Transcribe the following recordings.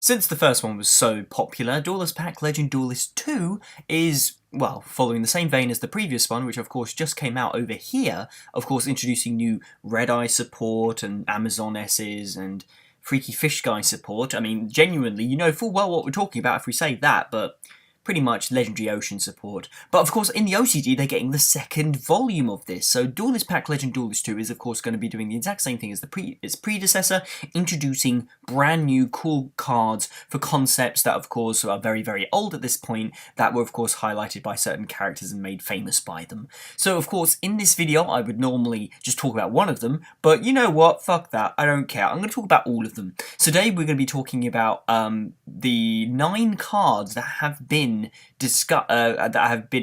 Since the first one was so popular, Duelist Pack Legend Duelist 2 is, well, following the same vein as the previous one, which of course just came out over here, of course introducing new Red Eye support and Amazon S's and Freaky Fish Guy support. I mean, genuinely, you know full well what we're talking about if we say that, but pretty much Legendary Ocean support. But of course, in the OCG, they're getting the second volume of this. So Duelist Pack Legend Duelist 2 is of course going to be doing the exact same thing as its predecessor, introducing brand new cool cards for concepts that of course are very, very old at this point, that were of course highlighted by certain characters and made famous by them. So of course, in this video, I would normally just talk about one of them, but you know what, fuck that, I don't care. I'm going to talk about all of them. So today we're going to be talking about the 9 cards that have been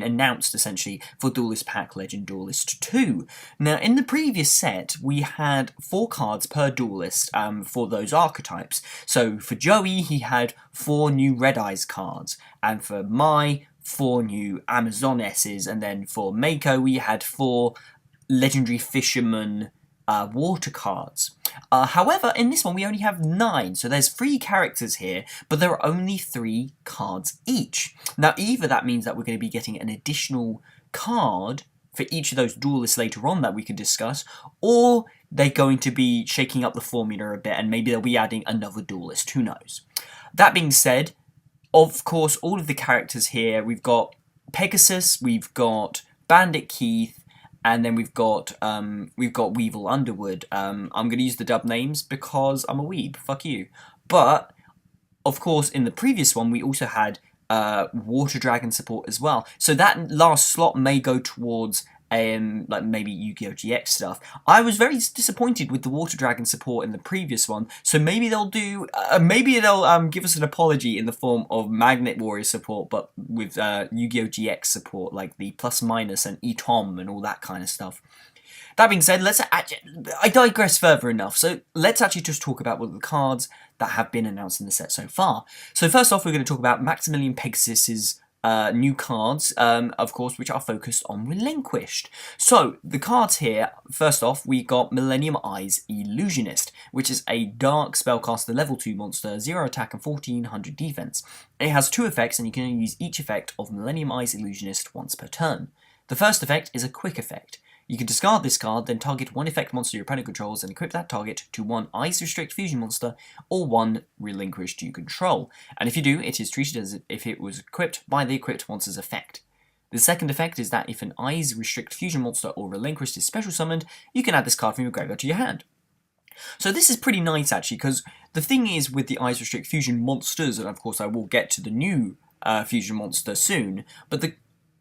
announced essentially for Duelist Pack Legend Duelist 2. Now, in the previous set, we had 4 cards per duelist for those archetypes. So for Joey, he had 4 new Red Eyes cards, and for Mai, 4 new Amazon S's, and then for Mako, we had 4 Legendary Fisherman water cards. However, in this one we only have 9, so there's 3 characters here, but there are only 3 cards each. Now either that means that we're going to be getting an additional card for each of those duelists later on that we can discuss, or they're going to be shaking up the formula a bit and maybe they'll be adding another duelist, who knows. That being said, of course all of the characters here, we've got Pegasus, we've got Bandit Keith, and then we've got Weevil Underwood. I'm going to use the dub names because I'm a weeb, fuck you. But, of course, in the previous one we also had Water Dragon support as well. So that last slot may go towards like maybe Yu-Gi-Oh! GX stuff. I was very disappointed with the Water Dragon support in the previous one, so maybe they'll do, maybe they'll give us an apology in the form of Magnet Warrior support, but with Yu-Gi-Oh! GX support, like the plus minus and ETOM and all that kind of stuff. That being said, I digress further enough, so let's actually just talk about what the cards that have been announced in the set so far. So first off, we're going to talk about Maximilian Pegasus's new cards, of course, which are focused on Relinquished. So, the cards here, first off, we got Millennium Eyes Illusionist, which is a dark spellcaster level 2 monster, 0 attack and 1400 defense. It has 2 effects, and you can only use each effect of Millennium Eyes Illusionist once per turn. The first effect is a quick effect. You can discard this card, then target 1 effect monster your opponent controls and equip that target to 1 Eyes Restrict Fusion monster or 1 Relinquished you control. And if you do, it is treated as if it was equipped by the equipped monster's effect. The second effect is that if an Eyes Restrict Fusion monster or Relinquished is special summoned, you can add this card from your graveyard to your hand. So this is pretty nice actually, because the thing is with the Eyes Restrict Fusion monsters, and of course I will get to the new Fusion monster soon, but the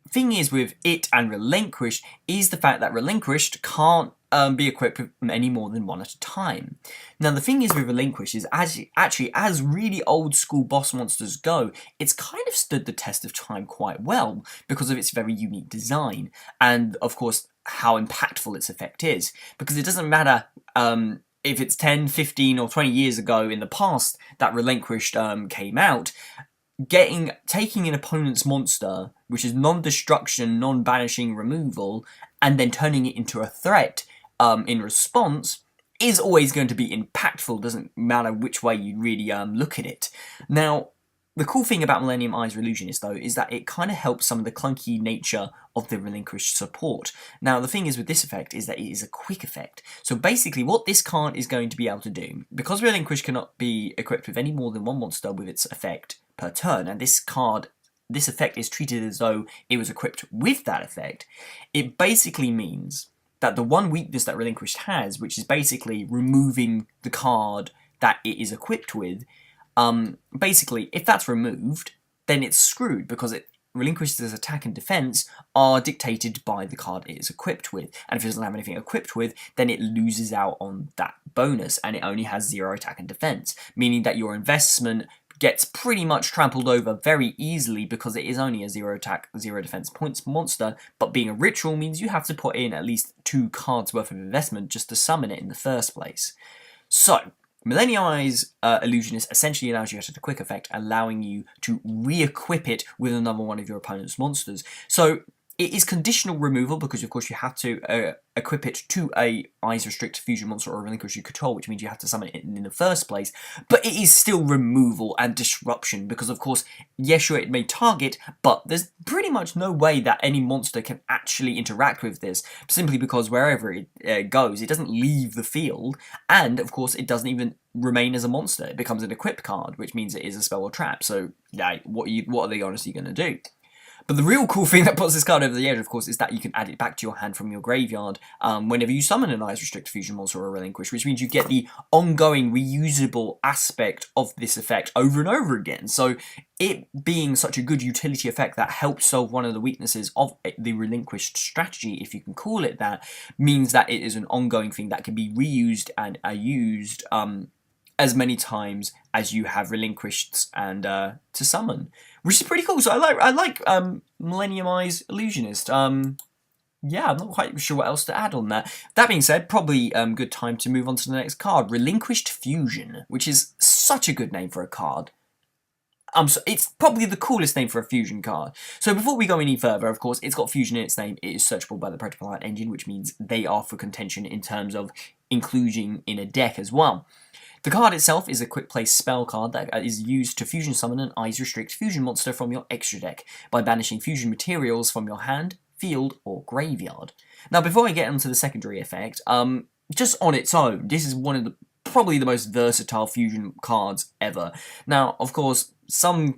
thing is with it and Relinquished is the fact that Relinquished can't be equipped with any more than 1 at a time. Now the thing is with Relinquished is as really old school boss monsters go, it's kind of stood the test of time quite well because of its very unique design and of course how impactful its effect is, because it doesn't matter if it's 10, 15 or 20 years ago in the past that Relinquished came out. Taking an opponent's monster, which is non-destruction, non-banishing removal, and then turning it into a threat in response, is always going to be impactful, doesn't matter which way you really look at it. Now, the cool thing about Millennium Eyes Illusionist, though, is that it kind of helps some of the clunky nature of the Relinquished support. Now, the thing is with this effect is that it is a quick effect. So basically, what this card is going to be able to do, because Relinquished cannot be equipped with any more than 1 monster with its effect per turn, and this effect is treated as though it was equipped with that effect, it basically means that the one weakness that Relinquished has, which is basically removing the card that it is equipped with, basically, if that's removed, then it's screwed, because Relinquished's attack and defense are dictated by the card it is equipped with, and if it doesn't have anything equipped with, then it loses out on that bonus, and it only has 0 attack and defense, meaning that your investment gets pretty much trampled over very easily because it is only a 0 attack, 0 defense points monster, but being a ritual means you have to put in at least 2 cards worth of investment just to summon it in the first place. So, Millennium Eyes Illusionist essentially allows you to have a quick effect, allowing you to re-equip it with another one of your opponent's monsters. So, It is conditional removal because, of course, you have to equip it to a Eyes Restrict fusion monster or Relinquished you control, which means you have to summon it in the first place. But it is still removal and disruption because, of course, yes, sure, it may target, but there's pretty much no way that any monster can actually interact with this, simply because wherever it goes, it doesn't leave the field, and, of course, it doesn't even remain as a monster. It becomes an equip card, which means it is a spell or trap. So, yeah, what are they honestly going to do? But the real cool thing that puts this card over the edge, of course, is that you can add it back to your hand from your graveyard whenever you summon an Eyes Restrict fusion monster or a Relinquish, which means you get the ongoing reusable aspect of this effect over and over again. So it being such a good utility effect that helps solve one of the weaknesses of the Relinquished strategy, if you can call it that, means that it is an ongoing thing that can be reused and used as many times as you have Relinquished and to summon, which is pretty cool. So I like Millennium Eyes Illusionist. Yeah, I'm not quite sure what else to add on that. That being said, probably good time to move on to the next card, Relinquished Fusion, which is such a good name for a card. It's probably the coolest name for a fusion card. So before we go any further, of course, it's got fusion in its name. It is searchable by the Predaplant engine, which means they are for contention in terms of inclusion in a deck as well. The card itself is a quick play spell card that is used to fusion summon an Eyes Restrict fusion monster from your extra deck by banishing fusion materials from your hand, field, or graveyard. Now, before I get onto the secondary effect, just on its own, this is one of probably the most versatile fusion cards ever. Now, of course, some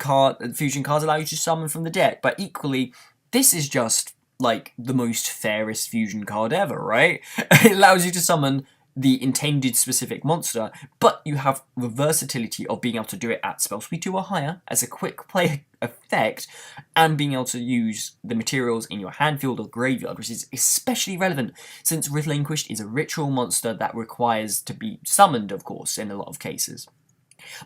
fusion cards allow you to summon from the deck, but equally, this is just like the most fairest fusion card ever, right? It allows you to summon the intended specific monster, but you have the versatility of being able to do it at spell speed 2 or higher as a quick play effect, and being able to use the materials in your hand, field, or graveyard, which is especially relevant since Relinquished is a ritual monster that requires to be summoned, of course, in a lot of cases.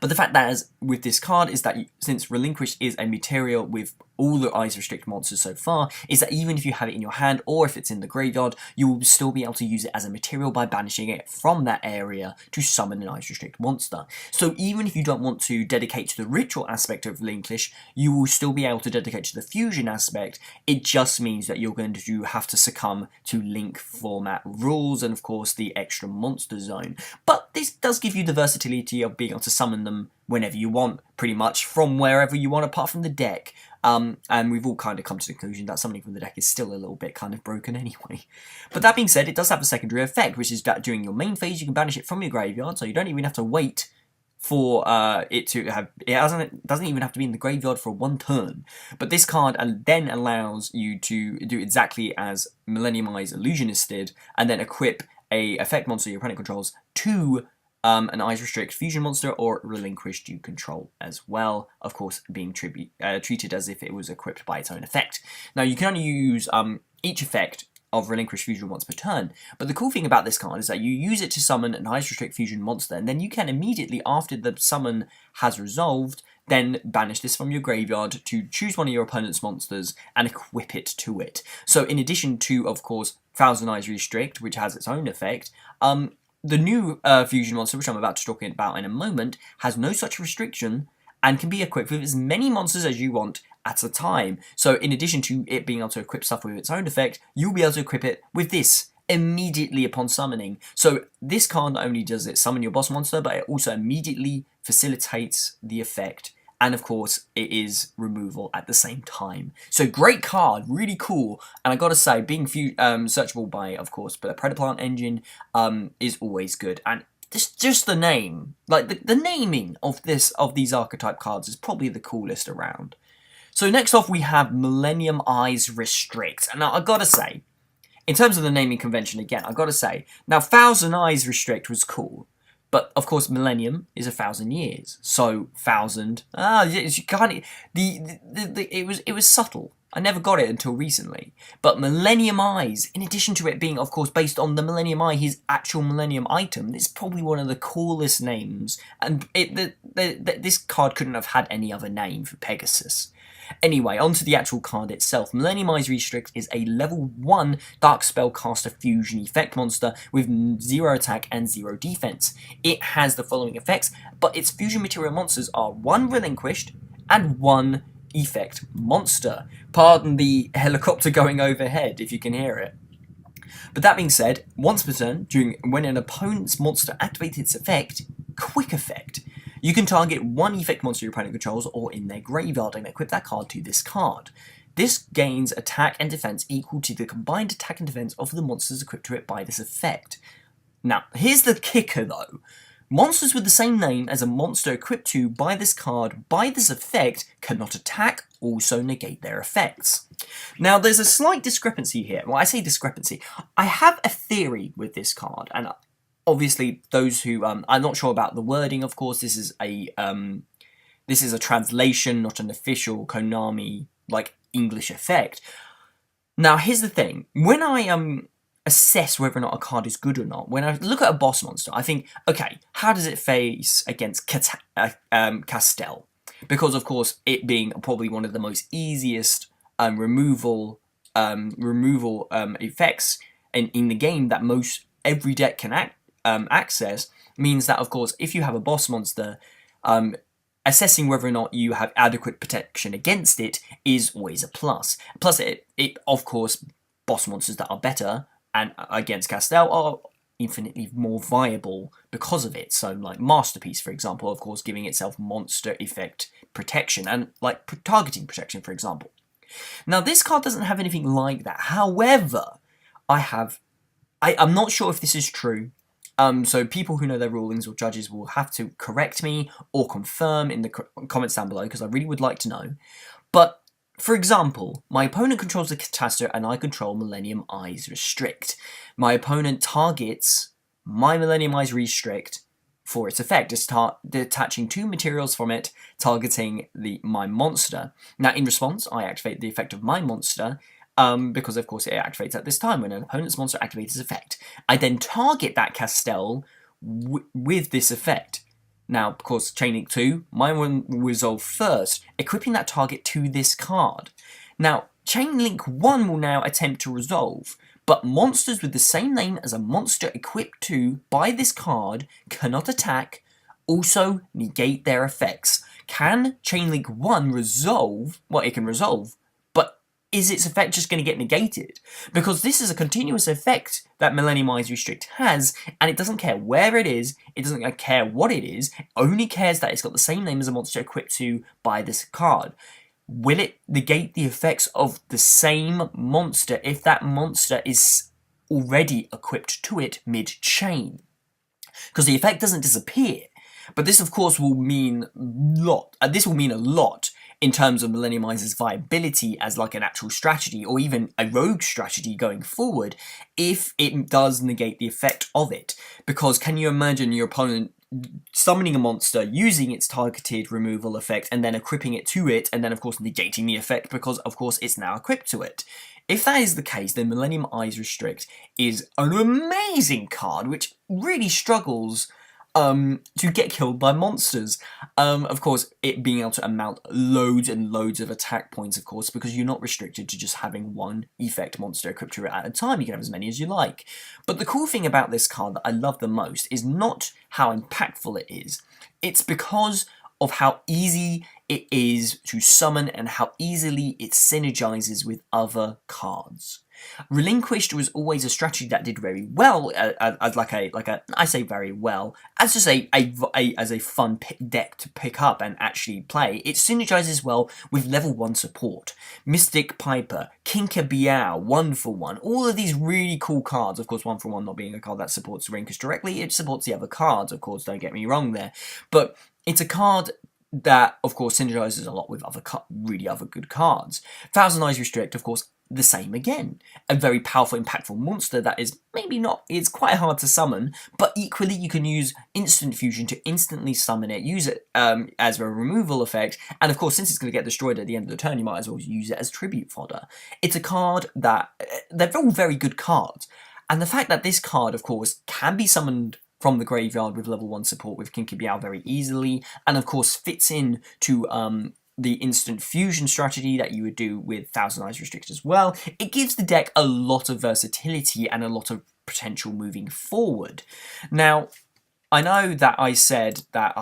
But the fact that with this card is that since Relinquished is a material with all the Eyes Restrict monsters so far, is that even if you have it in your hand or if it's in the graveyard, you will still be able to use it as a material by banishing it from that area to summon an Eyes Restrict monster. So even if you don't want to dedicate to the ritual aspect of Relinquish, you will still be able to dedicate to the fusion aspect. It just means that you're going to have to succumb to link format rules and of course the extra monster zone. But this does give you the versatility of being able to summon them whenever you want, pretty much from wherever you want apart from the deck. And we've all kind of come to the conclusion that summoning from the deck is still a little bit kind of broken anyway. But that being said, it does have a secondary effect, which is that during your main phase you can banish it from your graveyard, so you don't even have to wait for it to have, it doesn't even have to be in the graveyard for one turn. But this card then allows you to do exactly as Millennium Eyes Illusionist did, and then equip a effect monster your opponent controls to an Eyes Restrict fusion monster or Relinquished you control as well, of course being treated as if it was equipped by its own effect. Now you can only use each effect of Relinquished fusion once per turn, but the cool thing about this card is that you use it to summon an Eyes Restrict fusion monster, and then you can immediately, after the summon has resolved, then banish this from your graveyard to choose one of your opponent's monsters and equip it to it. So in addition to, of course, Thousand Eyes Restrict, which has its own effect, the new fusion monster, which I'm about to talk about in a moment, has no such restriction and can be equipped with as many monsters as you want at a time. So in addition to it being able to equip stuff with its own effect, you'll be able to equip it with this immediately upon summoning. So this card not only does it summon your boss monster, but it also immediately facilitates the effect. And of course, it is removal at the same time. So great card, really cool. And I gotta say, being searchable by, of course, the Predaplant engine is always good. And just the name, like the naming of these archetype cards is probably the coolest around. So next off, we have Millennium Eyes Restrict. And now I gotta say, in terms of the naming convention, again, I gotta say, now Thousand Eyes Restrict was cool. But of course, millennium is 1,000 years, so 1,000. You can't. It was subtle. I never got it until recently. But Millennium Eyes, in addition to it being, of course, based on the Millennium Eye, his actual Millennium item, it's probably one of the coolest names. And this card couldn't have had any other name for Pegasus. Anyway, onto the actual card itself. Millennium Eyes Restrict is a level 1 Dark Spellcaster fusion effect monster with 0 attack and 0 defense. It has the following effects, but its fusion material monsters are 1 Relinquished and 1 effect monster. Pardon the helicopter going overhead if you can hear it. But that being said, once per turn, when an opponent's monster activates its effect, quick effect, you can target one effect monster your opponent controls or in their graveyard and equip that card to this card. This gains attack and defense equal to the combined attack and defense of the monsters equipped to it by this effect. Now, here's the kicker though. Monsters with the same name as a monster equipped to by this card by this effect cannot attack, also negate their effects. Now, there's a slight discrepancy here. Well, I say discrepancy. I have a theory with this card, and obviously those who I'm not sure about the wording. Of course, this is a translation, not an official Konami like English effect. Now, here's the thing: when I assess whether or not a card is good or not, when I look at a boss monster, I think, okay, how does it face against Castel? Because of course, it being probably one of the most easiest removal effects in the game that every deck can access, means that of course, if you have a boss monster, assessing whether or not you have adequate protection against it is always a plus. Plus, it of course, boss monsters that are better and against Castel are infinitely more viable because of it. So like Masterpiece, for example, of course, giving itself monster effect protection and like targeting protection, for example. Now, this card doesn't have anything like that. However, I'm not sure if this is true. So people who know their rulings or judges will have to correct me or confirm in the comments down below, because I really would like to know. But for example, my opponent controls the Catastor and I control Millennium Eyes Restrict. My opponent targets my Millennium Eyes Restrict for its effect. It's detaching two materials from it, targeting my monster. Now, in response, I activate the effect of my monster, because of course it activates at this time when an opponent's monster activates its effect. I then target that Castel with this effect. Now, of course, Chain Link 2, mine will resolve first, equipping that target to this card. Now, Chain Link 1 will now attempt to resolve, but monsters with the same name as a monster equipped to by this card cannot attack, also negate their effects. Can Chain Link 1 resolve? Well, it can resolve, but is its effect just going to get negated? Because this is a continuous effect that Millennium Eyes Restrict has, and it doesn't care where it is, it doesn't care what it is, it only cares that it's got the same name as a monster equipped to by this card. Will it negate the effects of the same monster if that monster is already equipped to it mid-chain? Because the effect doesn't disappear, but this of course will mean a lot in terms of Millennium Eyes' viability as like an actual strategy, or even a rogue strategy going forward, if it does negate the effect of it. Because can you imagine your opponent summoning a monster, using its targeted removal effect, and then equipping it to it, and then of course negating the effect because of course it's now equipped to it? If that is the case, then Millennium Eyes Restrict is an amazing card which really struggles to get killed by monsters. Of course, it being able to amount loads and loads of attack points, of course, because you're not restricted to just having one effect monster equipped to it at a time. You can have as many as you like. But the cool thing about this card that I love the most is not how impactful it is. It's because of how easy it is to summon and how easily it synergizes with other cards. Relinquished was always a strategy that did very well as I say very well, as just as a fun deck to pick up and actually play. It synergizes well with level 1 support. Mystic Piper, Kinka-Biao, 1-for-1, all of these really cool cards. Of course, 1-for-1 not being a card that supports Relinquished directly, it supports the other cards, of course, don't get me wrong there. But it's a card that, of course, synergizes a lot with other good cards. Thousand Eyes Restrict, of course, the same again. A very powerful, impactful monster that is it's quite hard to summon, but equally you can use Instant Fusion to instantly summon it, use it as a removal effect, and of course, since it's going to get destroyed at the end of the turn, you might as well use it as tribute fodder. It's a card that, they're all very good cards, and the fact that this card, of course, can be summoned from the graveyard with level 1 support with Kinka-Biao very easily, and of course fits in to the instant fusion strategy that you would do with Thousand Eyes Restrict as well. It gives the deck a lot of versatility and a lot of potential moving forward. Now, I know that I said that,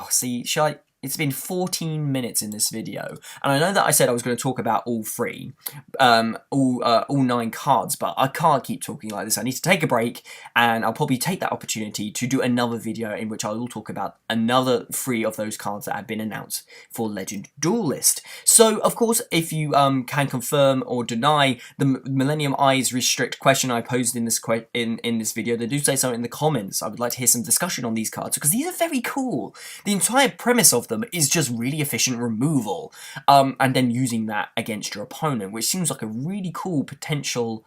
It's been 14 minutes in this video, and I know that I said I was going to talk about all three, all 9 cards, but I can't keep talking like this. I need to take a break, and I'll probably take that opportunity to do another video in which I will talk about another 3 of those cards that have been announced for Legend Duelist. So, of course, if you can confirm or deny the Millennium Eyes restrict question I posed in this in this video, then do say so in the comments. I would like to hear some discussion on these cards because these are very cool. The entire premise of them is just really efficient removal, and then using that against your opponent, which seems like a really cool potential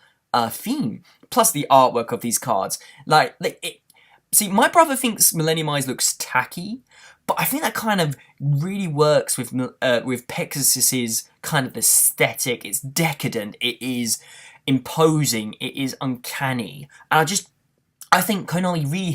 theme. Plus the artwork of these cards, see, my brother thinks Millennium Eyes looks tacky, but I think that kind of really works with Pegasus's kind of aesthetic. It's decadent, it is imposing, it is uncanny, and I think Konami really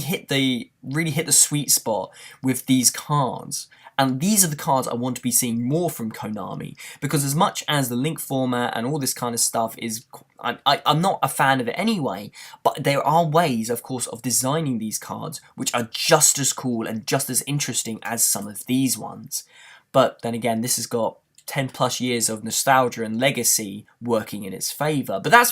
hit the sweet spot with these cards. And these are the cards I want to be seeing more from Konami, because as much as the link format and all this kind of stuff is, I'm not a fan of it anyway, but there are ways, of course, of designing these cards which are just as cool and just as interesting as some of these ones. But then again, this has got 10 plus years of nostalgia and legacy working in its favour. But that's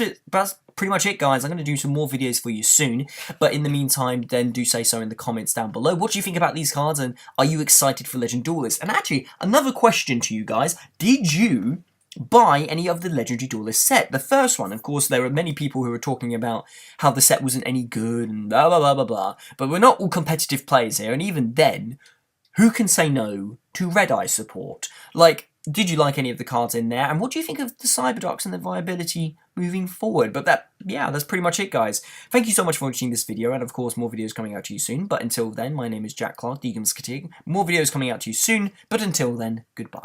pretty much it, guys. I'm going to do some more videos for you soon, but in the meantime, then do say so in the comments down below. What do you think about these cards, and are you excited for Legend Duelist? And actually, another question to you guys: did you buy any of the Legendary Duelist set? The first one, of course, there were many people who were talking about how the set wasn't any good and blah blah blah blah blah, but we're not all competitive players here, and even then, who can say no to Red Eye support? Like, did you like any of the cards in there? And what do you think of the Cyberducks and the viability moving forward? But that's pretty much it, guys. Thank you so much for watching this video, and of course, more videos coming out to you soon. But until then, my name is Jack Clark, the More videos coming out to you soon, but until then, goodbye.